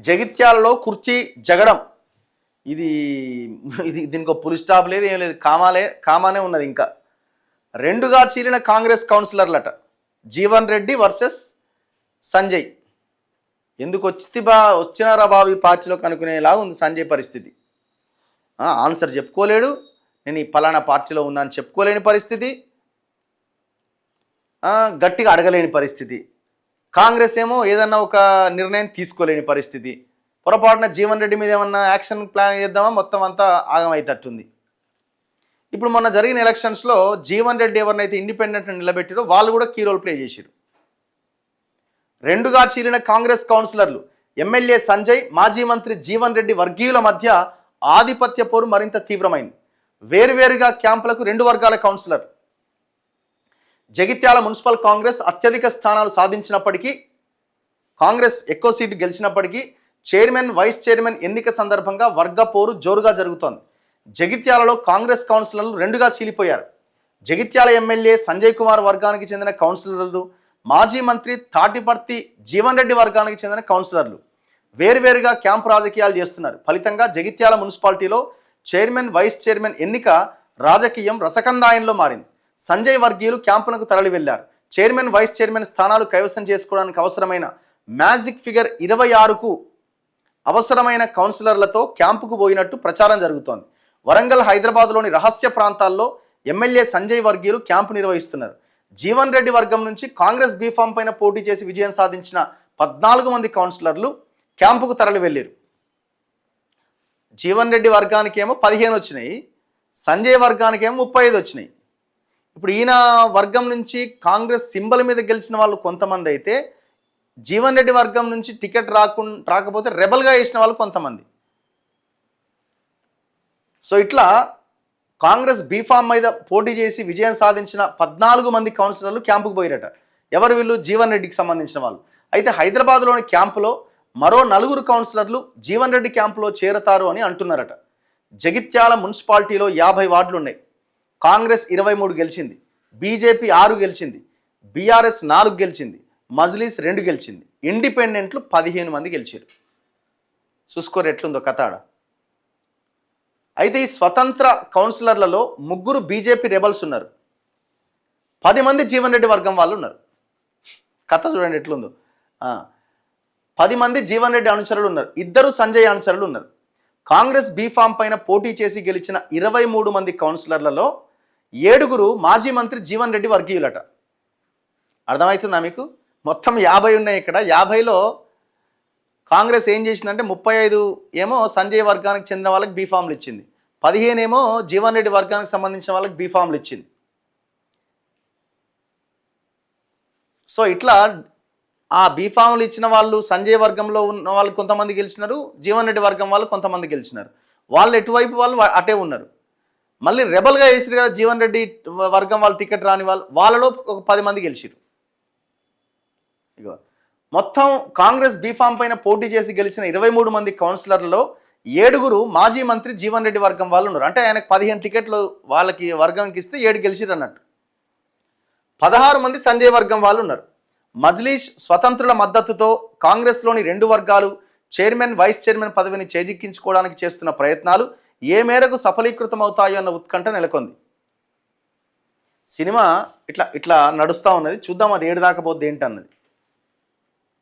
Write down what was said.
జగిత్యాలలో కుర్చీ జగడం ఇది ఇది దీనికి ఒక పులి స్టాప్ లేదు, ఏం లేదు, కామానే ఉన్నది. ఇంకా రెండుగా చీలిన కాంగ్రెస్ కౌన్సిలర్లట. జీవన్ రెడ్డి వర్సెస్ సంజయ్. ఎందుకు వచ్చినారా బాబు ఈ పార్టీలో కనుక్కునేలా ఉంది సంజయ్ పరిస్థితి. ఆన్సర్ చెప్పుకోలేడు, నేను ఈ పలానా పార్టీలో ఉన్నాను చెప్పుకోలేని పరిస్థితి, గట్టిగా అడగలేని పరిస్థితి. కాంగ్రెస్ ఏమో ఏదన్నా ఒక నిర్ణయం తీసుకోలేని పరిస్థితి. పొరపాటున జీవన్ రెడ్డి మీద ఏమన్నా యాక్షన్ ప్లాన్ చేద్దామా, మొత్తం అంతా ఆగమైతట్టుంది. ఇప్పుడు మొన్న జరిగిన ఎలక్షన్స్లో జీవన్ రెడ్డి ఎవరినైతే ఇండిపెండెంట్ నిలబెట్టారో వాళ్ళు కూడా కీ రోల్ ప్లే చేశారు. రెండుగా చీలిన కాంగ్రెస్ కౌన్సిలర్లు ఎమ్మెల్యే సంజయ్, మాజీ మంత్రి జీవన్ రెడ్డి వర్గీయుల మధ్య ఆధిపత్య పోరు మరింత తీవ్రమైంది. వేరువేరుగా క్యాంపులకు రెండు వర్గాల కౌన్సిలర్. జగిత్యాల మున్సిపల్ కాంగ్రెస్ అత్యధిక స్థానాలు సాధించినప్పటికీ, కాంగ్రెస్ ఎక్కువ సీటు గెలిచినప్పటికీ చైర్మన్, వైస్ చైర్మన్ ఎన్నిక సందర్భంగా వర్గ పోరు జోరుగా జరుగుతోంది. జగిత్యాలలో కాంగ్రెస్ కౌన్సిలర్లు రెండుగా చీలిపోయారు. జగిత్యాల ఎమ్మెల్యే సంజయ్ కుమార్ వర్గానికి చెందిన కౌన్సిలర్లు, మాజీ మంత్రి తాటిపర్తి జీవన్ రెడ్డి వర్గానికి చెందిన కౌన్సిలర్లు వేరువేరుగా క్యాంపు రాజకీయాలు చేస్తున్నారు. ఫలితంగా జగిత్యాల మున్సిపాలిటీలో చైర్మన్, వైస్ చైర్మన్ ఎన్నిక రాజకీయం రసకందాయంలో మారింది. సంజయ్ వర్గీయులు క్యాంపునకు తరలి వెళ్లారు. చైర్మన్, వైస్ చైర్మన్ స్థానాలు కైవసం చేసుకోవడానికి అవసరమైన మ్యాజిక్ ఫిగర్ 26కు అవసరమైన కౌన్సిలర్లతో క్యాంపుకు పోయినట్టు ప్రచారం జరుగుతోంది. వరంగల్, హైదరాబాద్లోని రహస్య ప్రాంతాల్లో ఎమ్మెల్యే సంజయ్ వర్గీయులు క్యాంపు నిర్వహిస్తున్నారు. జీవన్ రెడ్డి వర్గం నుంచి కాంగ్రెస్ బీఫామ్ పైన పోటీ చేసి విజయం సాధించిన 14 మంది కౌన్సిలర్లు క్యాంపుకు తరలి వెళ్ళారు. జీవన్ రెడ్డి వర్గానికి ఏమో 15 వచ్చినాయి, సంజయ్ వర్గానికి ఏమో 35 వచ్చినాయి. ఇప్పుడు ఈయన వర్గం నుంచి కాంగ్రెస్ సింబల్ మీద గెలిచిన వాళ్ళు కొంతమంది అయితే, జీవన్ రెడ్డి వర్గం నుంచి టికెట్ రాకపోతే రెబల్గా వేసిన వాళ్ళు కొంతమంది. సో ఇట్లా కాంగ్రెస్ బీఫామ్ మీద పోటీ చేసి విజయం సాధించిన 14 మంది కౌన్సిలర్లు క్యాంపుకు పోయారట. ఎవరు వీళ్ళు? జీవన్ రెడ్డికి సంబంధించిన వాళ్ళు. అయితే హైదరాబాద్లోని క్యాంపులో మరో 4 కౌన్సిలర్లు జీవన్ రెడ్డి క్యాంపులో చేరతారు అని అంటున్నారట. జగిత్యాల మున్సిపాలిటీలో 50 వార్డులు ఉన్నాయి. కాంగ్రెస్ 23 గెలిచింది, బీజేపీ 6 గెలిచింది, బీఆర్ఎస్ 4 గెలిచింది, మజ్లీస్ 2 గెలిచింది, ఇండిపెండెంట్లు 15 మంది గెలిచారు. చూసుకోరు ఎట్లుందో కథాడ. అయితే ఈ స్వతంత్ర కౌన్సిలర్లలో 3 బీజేపీ రెబల్స్ ఉన్నారు, 10 మంది జీవన్ రెడ్డి వర్గం వాళ్ళు ఉన్నారు. కథ చూడండి ఎట్లుందో. 10 మంది జీవన్ రెడ్డి అనుచరులు ఉన్నారు, 2 సంజయ్ అనుచరులు ఉన్నారు. కాంగ్రెస్ బీఫామ్ పైన పోటీ చేసి గెలిచిన 23 మంది కౌన్సిలర్లలో 7 మాజీ మంత్రి జీవన్ రెడ్డి వర్గీయులట. అర్థమవుతుందా మీకు? మొత్తం 50 ఉన్నాయి ఇక్కడ. 50లో కాంగ్రెస్ ఏం చేసిందంటే 35 ఏమో సంజయ్ వర్గానికి చెందిన వాళ్ళకి బీఫామ్లు ఇచ్చింది, 15 ఏమో జీవన్ రెడ్డి వర్గానికి సంబంధించిన వాళ్ళకి బీఫామ్లు ఇచ్చింది. సో ఇట్లా ఆ బీఫామ్లు ఇచ్చిన వాళ్ళు సంజయ్ వర్గంలో ఉన్న వాళ్ళు కొంతమంది గెలిచినారు, జీవన్ రెడ్డి వర్గం వాళ్ళు కొంతమంది గెలిచినారు. వాళ్ళు ఎటువైపు వాళ్ళు అటే ఉన్నారు. మళ్ళీ రెబల్గా వేసారు కదా జీవన్ రెడ్డి వర్గం వాళ్ళు, టికెట్ రాని వాళ్ళలో ఒక 10 మంది గెలిచారు. ఇగో మొత్తం కాంగ్రెస్ బీఫామ్ పైన పోటీ చేసి గెలిచిన 23 మంది కౌన్సిలర్లలో 7 మాజీ మంత్రి జీవన్ రెడ్డి వర్గం వాళ్ళు ఉన్నారు. అంటే ఆయనకు 15 టికెట్లు వాళ్ళకి వర్గానికి ఇస్తే 7 గెలిచిరు అన్నట్టు. 16 మంది సంజయ్ వర్గం వాళ్ళు ఉన్నారు. మజ్లీస్ స్వతంత్రుల మద్దతుతో కాంగ్రెస్లోని 2 వర్గాలు చైర్మన్, వైస్ చైర్మన్ పదవిని చేజిక్కించుకోవడానికి చేస్తున్న ప్రయత్నాలు ఏ మేరకు సఫలీకృతం అవుతాయో అన్న ఉత్కంఠ నెలకొంది. సినిమా ఇట్లా నడుస్తూ ఉన్నది. చూద్దాం అది ఏడు దాకా పోద్ది ఏంటన్నది.